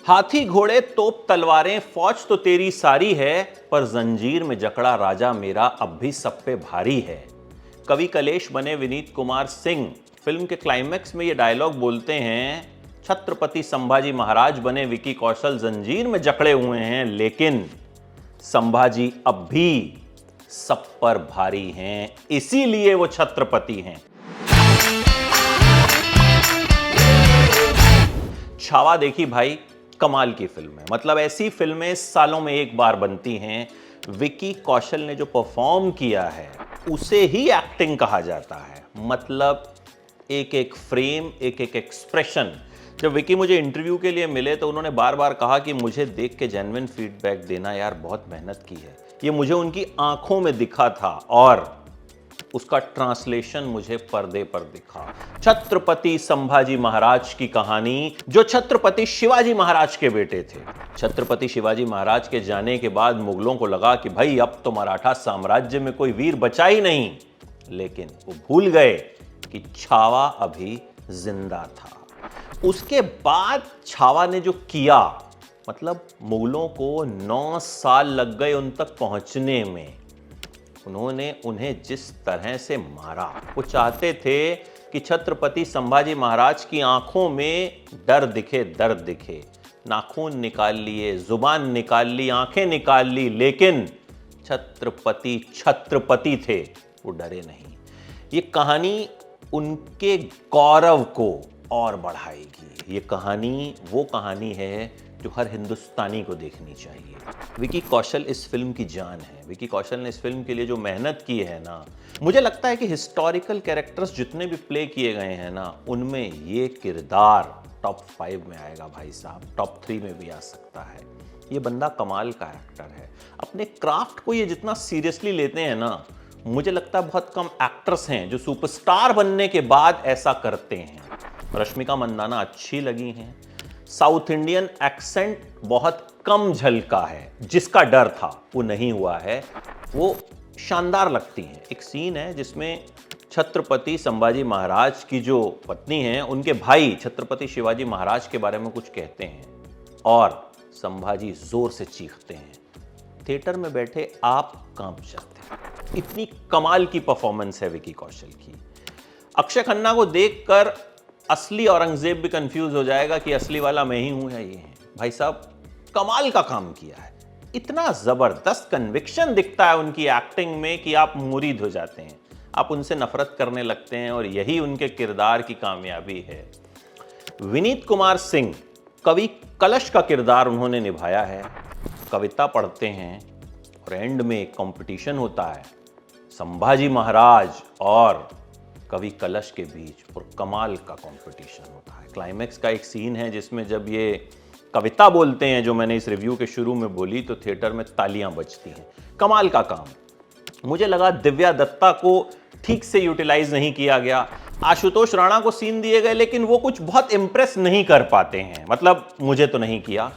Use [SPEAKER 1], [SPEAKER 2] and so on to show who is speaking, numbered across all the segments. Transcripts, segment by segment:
[SPEAKER 1] हाथी घोड़े तोप तलवारें फौज तो तेरी सारी है, पर जंजीर में जकड़ा राजा मेरा अब भी सब पे भारी है। कवि कलेश बने विनीत कुमार सिंह फिल्म के क्लाइमैक्स में ये डायलॉग बोलते हैं, छत्रपति संभाजी महाराज बने विकी कौशल जंजीर में जकड़े हुए हैं, लेकिन संभाजी अब भी सब पर भारी हैं, इसीलिए वो छत्रपति हैं। छावा देखी भाई, कमाल की फिल्म है। मतलब ऐसी फिल्में सालों में एक बार बनती हैं। विकी कौशल ने जो परफॉर्म किया है उसे ही एक्टिंग कहा जाता है। मतलब एक एक फ्रेम, एक एक एक्सप्रेशन। जब विकी मुझे इंटरव्यू के लिए मिले तो उन्होंने बार बार कहा कि मुझे देख के जेन्युइन फीडबैक देना यार, बहुत मेहनत की है। ये मुझे उनकी आंखों में दिखा था और उसका ट्रांसलेशन मुझे पर्दे पर दिखा। छत्रपति संभाजी महाराज की कहानी, जो छत्रपति शिवाजी महाराज के बेटे थे। छत्रपति शिवाजी महाराज के जाने के बाद मुगलों को लगा कि भाई अब तो मराठा साम्राज्य में कोई वीर बचा ही नहीं, लेकिन वो भूल गए कि छावा अभी जिंदा था। उसके बाद छावा ने जो किया, मतलब मुगलों को 9 साल लग गए उन तक पहुंचने में। उन्होंने उन्हें जिस तरह से मारा, वो चाहते थे कि छत्रपति संभाजी महाराज की आंखों में डर दिखे, दर्द दिखे। नाखून निकाल लिए, जुबान निकाल ली, आंखें निकाल ली, लेकिन छत्रपति छत्रपति थे, वो डरे नहीं। ये कहानी उनके गौरव को और बढ़ाएगी। ये कहानी वो कहानी है जो हर हिंदुस्तानी को देखनी चाहिए। विकी कौशल इस फिल्म की जान है। विकी कौशल ने इस फिल्म के लिए जो मेहनत की है ना, मुझे लगता है कि हिस्टोरिकल कैरेक्टर्स जितने भी प्ले किए गए हैं ना, उनमें ये किरदार टॉप 5 में आएगा भाई साहब, टॉप 3 में भी आ सकता है। ये बंदा कमाल का एक्टर है। अपने क्राफ्ट को ये जितना सीरियसली लेते हैं ना, मुझे लगता है बहुत कम एक्टर्स हैं जो सुपरस्टार बनने के बाद ऐसा करते हैं। रश्मिका मंदाना अच्छी लगी हैं। साउथ इंडियन एक्सेंट बहुत कम झलका है, जिसका डर था वो नहीं हुआ है, वो शानदार लगती हैं। एक सीन है जिसमें छत्रपति संभाजी महाराज की जो पत्नी है, उनके भाई छत्रपति शिवाजी महाराज के बारे में कुछ कहते हैं और संभाजी जोर से चीखते हैं। थिएटर में बैठे आप कांप जाते हैं। इतनी कमाल की परफॉर्मेंस है विकी कौशल की। अक्षय खन्ना को देखकर असली औरंगजेब भी कंफ्यूज हो जाएगा कि असली वाला मैं ही हूं या ये है। भाई साहब कमाल का काम किया है। इतना जबरदस्त कन्विक्शन दिखता है उनकी एक्टिंग में कि आप मुरीद हो जाते हैं, आप उनसे नफरत करने लगते हैं, और यही उनके किरदार की कामयाबी है। विनीत कुमार सिंह, कवि कलश का किरदार उन्होंने निभाया है। कविता पढ़ते हैं और एंड में एक कंपटीशन होता है संभाजी महाराज और कवि कलश के बीच, और कमाल का कंपटीशन होता है। क्लाइमैक्स का एक सीन है जिसमें जब ये कविता बोलते हैं, जो मैंने इस रिव्यू के शुरू में बोली, तो थिएटर में तालियां बजती हैं। कमाल का काम। मुझे लगा दिव्या दत्ता को ठीक से यूटिलाइज नहीं किया गया। आशुतोष राणा को सीन दिए गए, लेकिन वो कुछ बहुत इंप्रेस नहीं कर पाते हैं। मतलब मुझे तो नहीं किया।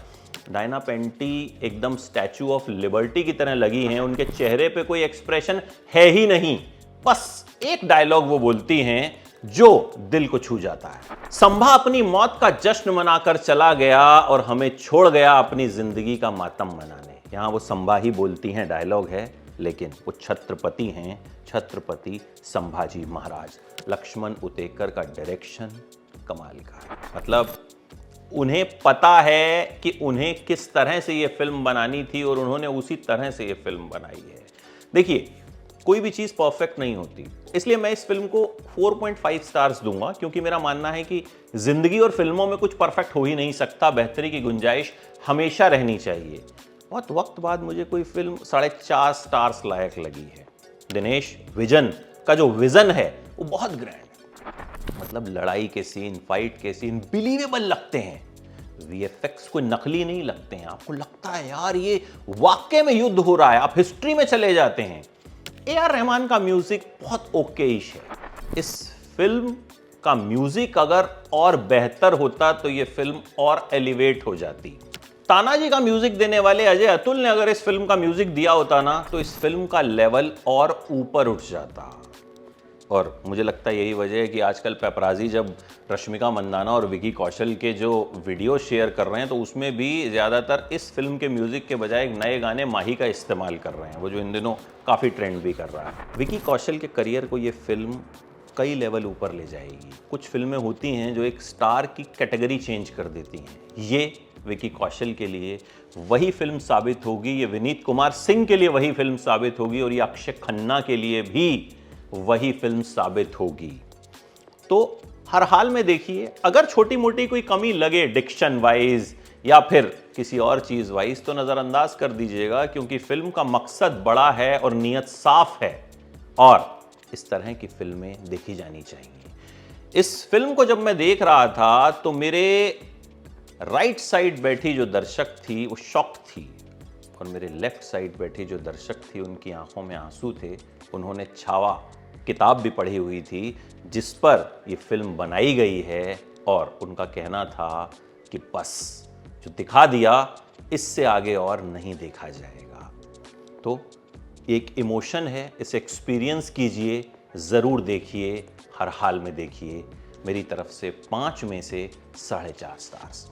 [SPEAKER 1] डायना पेंटी एकदम स्टैचू ऑफ लिबर्टी की तरह लगी हैं। उनके चेहरे पे कोई एक्सप्रेशन है ही नहीं। बस एक डायलॉग वो बोलती हैं जो दिल को छू जाता है। संभा अपनी मौत का जश्न मनाकर चला गया और हमें छोड़ गया अपनी जिंदगी का मातम मनाने। यहां वो संभा ही बोलती हैं, डायलॉग है, लेकिन वो छत्रपति हैं, छत्रपति संभाजी महाराज। लक्ष्मण उतेकर का डायरेक्शन कमाल का है। मतलब उन्हें पता है कि उन्हें किस तरह से ये फिल्म बनानी थी और उन्होंने उसी तरह से ये फिल्म बनाई है। देखिए, कोई भी चीज़ परफेक्ट नहीं होती, इसलिए मैं इस फिल्म को 4.5 स्टार्स दूंगा, क्योंकि मेरा मानना है कि जिंदगी और फिल्मों में कुछ परफेक्ट हो ही नहीं सकता। बेहतरी की गुंजाइश हमेशा रहनी चाहिए। बहुत वक्त बाद मुझे कोई फिल्म 4.5 स्टार्स लायक लगी है। दिनेश विजन का जो विजन है वो बहुत ग्रैंड है। मतलब लड़ाई के सीन, फाइट के सीन बिलीवेबल लगते हैं। वीएफएक्स कोई नकली नहीं लगते हैं। आपको लगता है यार ये वाकई में युद्ध हो रहा है, आप हिस्ट्री में चले जाते हैं। ए.आर. रहमान का म्यूजिक बहुत ओकेइश है। इस फिल्म का म्यूजिक अगर और बेहतर होता तो ये फिल्म और एलिवेट हो जाती। तानाजी का म्यूजिक देने वाले अजय अतुल ने अगर इस फिल्म का म्यूजिक दिया होता ना, तो इस फिल्म का लेवल और ऊपर उठ जाता। और मुझे लगता है यही वजह है कि आजकल पेपराजी जब रश्मिका मंदाना और विकी कौशल के जो वीडियो शेयर कर रहे हैं तो उसमें भी ज़्यादातर इस फिल्म के म्यूज़िक के बजाय एक नए गाने माही का इस्तेमाल कर रहे हैं, वो जो इन दिनों काफ़ी ट्रेंड भी कर रहा है। विकी कौशल के करियर को ये फिल्म कई लेवल ऊपर ले जाएगी। कुछ फिल्में होती हैं जो एक स्टार की कैटेगरी चेंज कर देती हैं, ये विकी कौशल के लिए वही फिल्म साबित होगी, ये विनीत कुमार सिंह के लिए वही फिल्म साबित होगी और ये अक्षय खन्ना के लिए भी वही फिल्म साबित होगी। तो हर हाल में देखिए, अगर छोटी मोटी कोई कमी लगे डिक्शन वाइज या फिर किसी और चीज वाइज तो नजरअंदाज कर दीजिएगा, क्योंकि फिल्म का मकसद बड़ा है और नीयत साफ है और इस तरह की फिल्में देखी जानी चाहिए। इस फिल्म को जब मैं देख रहा था तो मेरे राइट साइड बैठी जो दर्शक थी वो शॉक थी और मेरे लेफ्ट साइड बैठी जो दर्शक थी उनकी आंखों में आंसू थे। उन्होंने छावा किताब भी पढ़ी हुई थी जिस पर ये फिल्म बनाई गई है और उनका कहना था कि बस जो दिखा दिया इससे आगे और नहीं देखा जाएगा। तो एक इमोशन है, इसे एक्सपीरियंस कीजिए, ज़रूर देखिए, हर हाल में देखिए। मेरी तरफ से 5 में से 4.5 स्टार्स।